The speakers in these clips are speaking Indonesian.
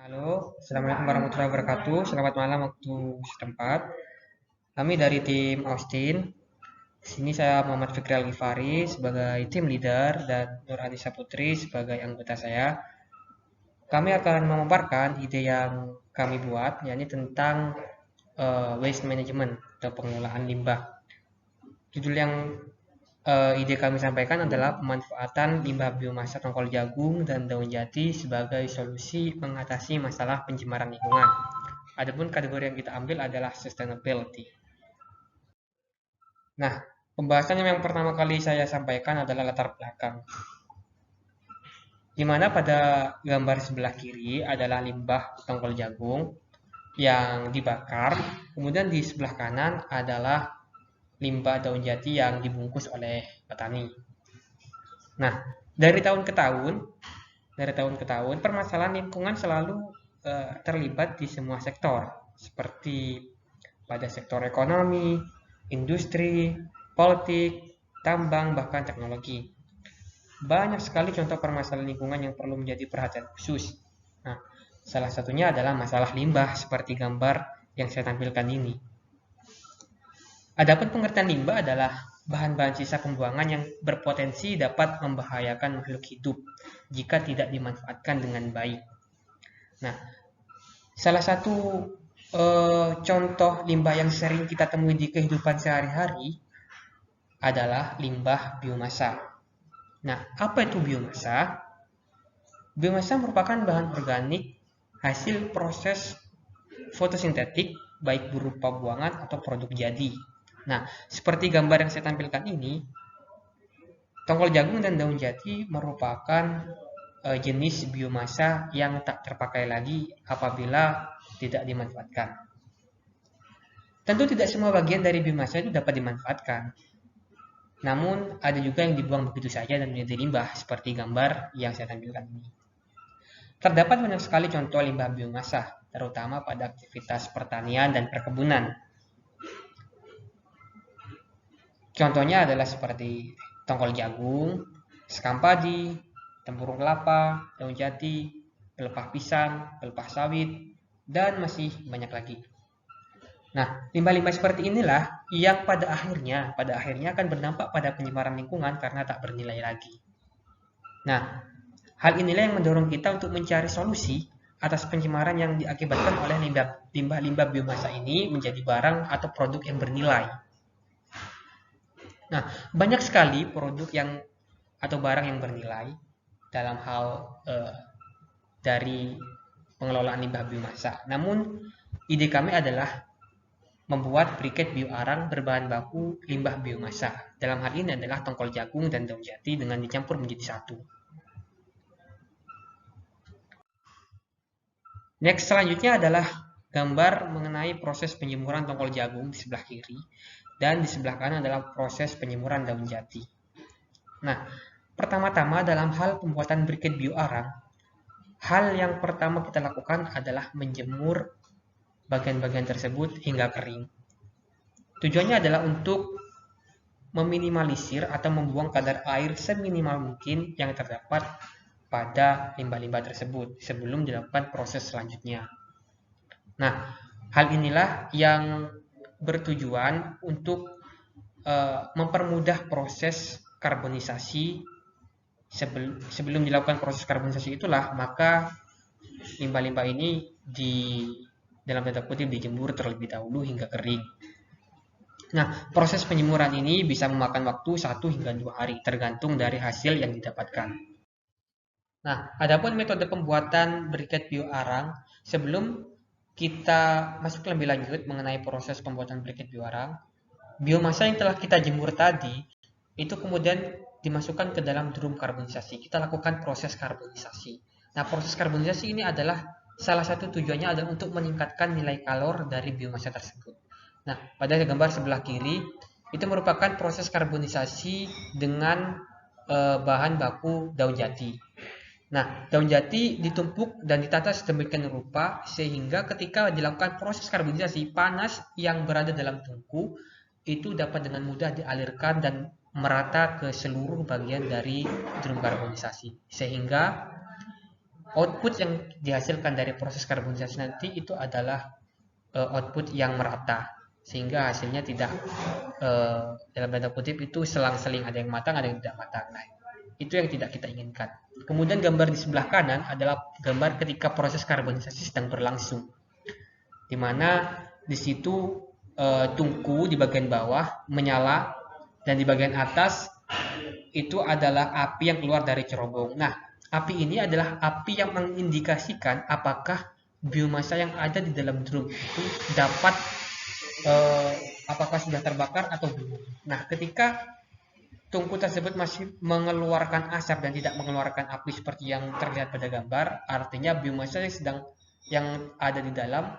Halo, Assalamualaikum warahmatullahi wabarakatuh. Selamat malam waktu setempat. Kami dari tim Austin. Di sini saya Muhammad Fikri Al-Ghifari sebagai tim leader dan Nur Anissa Putri sebagai anggota saya. Kami akan memaparkan ide yang kami buat, yakni tentang waste management atau pengelolaan limbah. Judul yang ide kami sampaikan adalah pemanfaatan limbah biomasa tongkol jagung dan daun jati sebagai solusi mengatasi masalah pencemaran lingkungan. Adapun kategori yang kita ambil adalah sustainability. Nah, pembahasan yang pertama kali saya sampaikan adalah latar belakang. Di mana pada gambar sebelah kiri adalah limbah tongkol jagung yang dibakar, kemudian di sebelah kanan adalah limbah daun jati yang dibungkus oleh petani. Nah, dari tahun ke tahun, permasalahan lingkungan selalu terlibat di semua sektor, seperti pada sektor ekonomi, industri, politik, tambang, bahkan teknologi. Banyak sekali contoh permasalahan lingkungan yang perlu menjadi perhatian khusus. Nah, salah satunya adalah masalah limbah seperti gambar yang saya tampilkan ini. Adapun pengertian limbah adalah bahan-bahan sisa pembuangan yang berpotensi dapat membahayakan makhluk hidup jika tidak dimanfaatkan dengan baik. Nah, salah satu contoh limbah yang sering kita temui di kehidupan sehari-hari adalah limbah biomasa. Nah, apa itu biomasa? Biomasa merupakan bahan organik hasil proses fotosintetik baik berupa buangan atau produk jadi. Nah, seperti gambar yang saya tampilkan ini, tongkol jagung dan daun jati merupakan jenis biomasa yang tak terpakai lagi apabila tidak dimanfaatkan. Tentu tidak semua bagian dari biomasa itu dapat dimanfaatkan. Namun, ada juga yang dibuang begitu saja dan menjadi limbah, seperti gambar yang saya tampilkan ini. Terdapat banyak sekali contoh limbah biomasa, terutama pada aktivitas pertanian dan perkebunan. Contohnya adalah seperti tongkol jagung, sekam padi, tempurung kelapa, daun jati, pelepah pisang, pelepah sawit, dan masih banyak lagi. Nah, limbah-limbah seperti inilah yang pada akhirnya akan berdampak pada pencemaran lingkungan karena tak bernilai lagi. Nah, hal inilah yang mendorong kita untuk mencari solusi atas pencemaran yang diakibatkan oleh limbah-limbah biomasa ini menjadi barang atau produk yang bernilai. Nah, banyak sekali produk yang atau barang yang bernilai dalam hal dari pengelolaan limbah biomasa. Namun, ide kami adalah membuat briket bioarang berbahan baku limbah biomasa. Dalam hal ini adalah tongkol jagung dan daun jati dengan dicampur menjadi satu. Next, selanjutnya adalah gambar mengenai proses penjemuran tongkol jagung di sebelah kiri dan di sebelah kanan adalah proses penjemuran daun jati. Nah, pertama-tama dalam hal pembuatan briket bioarang, hal yang pertama kita lakukan adalah menjemur bagian-bagian tersebut hingga kering. Tujuannya adalah untuk meminimalisir atau membuang kadar air seminimal mungkin yang terdapat pada limbah-limbah tersebut sebelum dilakukan proses selanjutnya. Nah, hal inilah yang bertujuan untuk mempermudah proses karbonisasi. Sebelum dilakukan proses karbonisasi itulah maka limbah-limbah ini dalam tanda kutip dijemur terlebih dahulu hingga kering. Nah, proses penjemuran ini bisa memakan waktu 1 hingga 2 hari tergantung dari hasil yang didapatkan. Nah, adapun metode pembuatan briket bioarang, sebelum kita masuk lebih lanjut mengenai proses pembuatan briket bioarang, biomasa yang telah kita jemur tadi itu kemudian dimasukkan ke dalam drum karbonisasi. Kita lakukan proses karbonisasi. Nah, proses karbonisasi ini adalah salah satu tujuannya adalah untuk meningkatkan nilai kalor dari biomasa tersebut. Nah, pada gambar sebelah kiri itu merupakan proses karbonisasi dengan bahan baku daun jati. Nah, daun jati ditumpuk dan ditata sedemikian rupa sehingga ketika dilakukan proses karbonisasi, panas yang berada dalam tungku itu dapat dengan mudah dialirkan dan merata ke seluruh bagian dari drum karbonisasi. Sehingga output yang dihasilkan dari proses karbonisasi nanti itu adalah output yang merata, sehingga hasilnya tidak dalam tanda kutip itu selang-seling, ada yang matang ada yang tidak matang. Nah, itu yang tidak kita inginkan. Kemudian gambar di sebelah kanan adalah gambar ketika proses karbonisasi sedang berlangsung, di mana di situ tungku di bagian bawah menyala dan di bagian atas itu adalah api yang keluar dari cerobong. Nah, api ini adalah api yang mengindikasikan apakah biomasa yang ada di dalam drum itu dapat apakah sudah terbakar atau belum. Nah, ketika tungku tersebut masih mengeluarkan asap dan tidak mengeluarkan api seperti yang terlihat pada gambar, artinya biomasa yang ada di dalam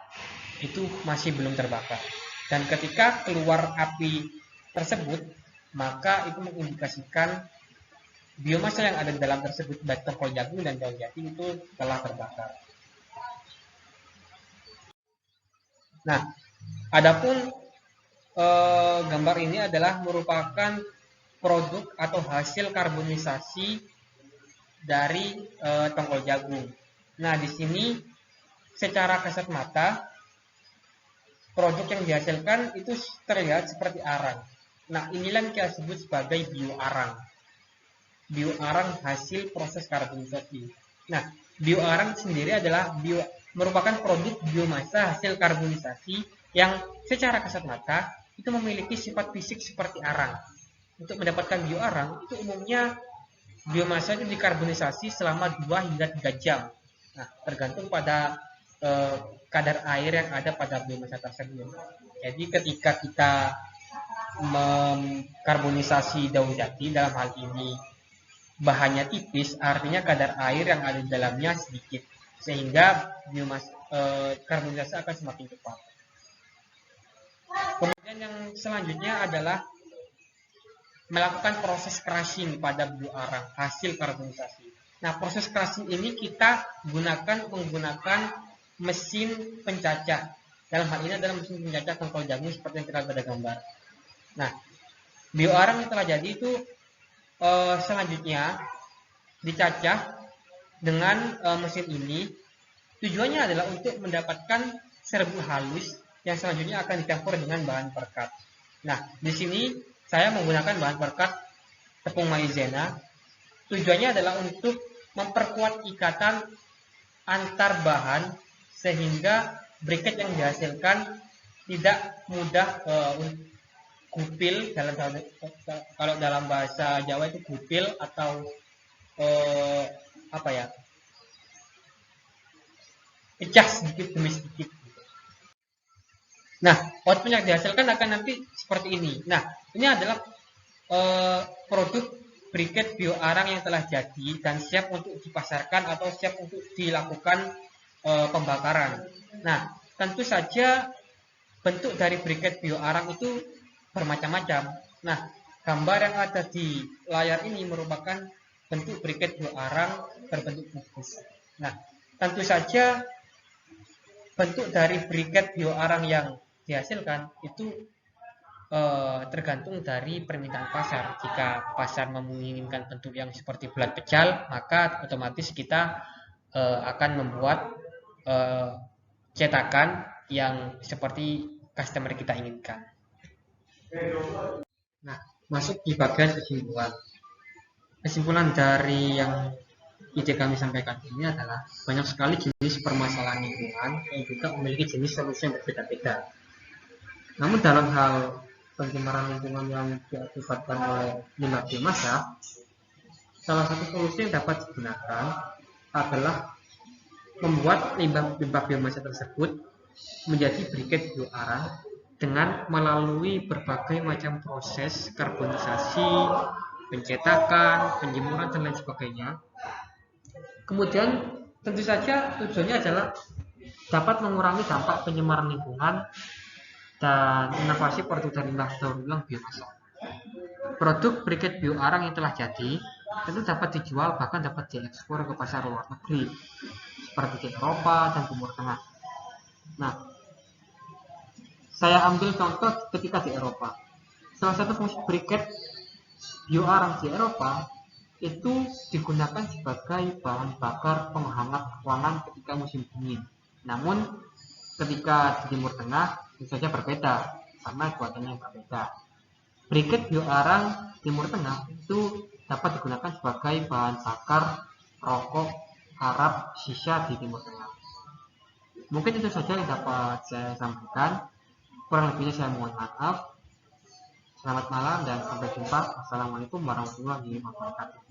itu masih belum terbakar. Dan ketika keluar api tersebut, maka itu mengindikasikan biomasa yang ada di dalam tersebut, baik tongkol jagung dan daun jati, itu telah terbakar. Nah, adapun gambar ini adalah merupakan produk atau hasil karbonisasi dari tongkol jagung. Nah, di sini secara kasat mata produk yang dihasilkan itu terlihat seperti arang. Nah, inilah yang kita sebut sebagai bioarang. Bioarang hasil proses karbonisasi. Nah, bioarang sendiri adalah merupakan produk biomasa hasil karbonisasi yang secara kasat mata itu memiliki sifat fisik seperti arang. Untuk mendapatkan bioarang itu umumnya biomasa itu dikarbonisasi selama 2 hingga 3 jam. Nah, tergantung pada kadar air yang ada pada biomasa tersebut. Jadi ketika kita mengkarbonisasi daun jati, dalam hal ini bahannya tipis, artinya kadar air yang ada di dalamnya sedikit, sehingga biomasa karbonisasi akan semakin cepat. Kemudian yang selanjutnya adalah melakukan proses crushing pada bioarang hasil karbonisasi. Nah, proses crushing ini kita menggunakan mesin pencacah. Dalam hal ini adalah mesin pencacah tongkol jagung seperti yang kita lihat pada gambar. Nah, bioarang yang telah jadi itu selanjutnya dicacah dengan mesin ini. Tujuannya adalah untuk mendapatkan serbuk halus yang selanjutnya akan dicampur dengan bahan perekat. Nah, di sini saya menggunakan bahan perekat tepung maizena. Tujuannya adalah untuk memperkuat ikatan antar bahan sehingga briket yang dihasilkan tidak mudah gupil, kalau dalam bahasa Jawa itu gupil atau pecah sedikit demi sedikit. Nah, output yang dihasilkan akan nanti seperti ini. Nah, ini adalah produk briket bioarang yang telah jadi dan siap untuk dipasarkan atau siap untuk dilakukan pembakaran. Nah, tentu saja bentuk dari briket bioarang itu bermacam-macam. Nah, gambar yang ada di layar ini merupakan bentuk briket bioarang berbentuk kubus. Nah, tentu saja bentuk dari briket bioarang yang dihasilkan itu tergantung dari permintaan pasar. Jika pasar menginginkan bentuk yang seperti bulat pecal, maka otomatis kita akan membuat cetakan yang seperti customer kita inginkan. Nah, masuk di bagian kesimpulan. Kesimpulan dari yang ide kami sampaikan ini adalah banyak sekali jenis permasalahan lingkungan yang juga memiliki jenis solusi yang berbeda-beda. Namun dalam hal pencemaran lingkungan yang diakibatkan oleh limbah biomasa, salah satu solusi yang dapat digunakan adalah membuat limbah biomasa tersebut menjadi briket bioarang dengan melalui berbagai macam proses karbonisasi, pencetakan, penjemuran, dan lain sebagainya. Kemudian tentu saja tujuannya adalah dapat mengurangi dampak pencemaran lingkungan dan inovasi produk dari limbah daur ulang biomasa. Produk briket bioarang yang telah jadi tentu dapat dijual, bahkan dapat diekspor ke pasar luar negeri seperti di Eropa dan Timur Tengah. Nah, saya ambil contoh ketika di Eropa. Salah satu fungsi briket bioarang di Eropa itu digunakan sebagai bahan bakar penghangat ruangan ketika musim dingin. Namun ketika di Timur Tengah tentu saja berbeda karena cuacanya yang berbeda. Briket bioarang Timur Tengah itu dapat digunakan sebagai bahan bakar rokok Arab sisa di Timur Tengah. Mungkin itu saja yang dapat saya sampaikan. Kurang lebihnya saya mohon maaf. Selamat malam dan sampai jumpa. Assalamualaikum warahmatullahi wabarakatuh.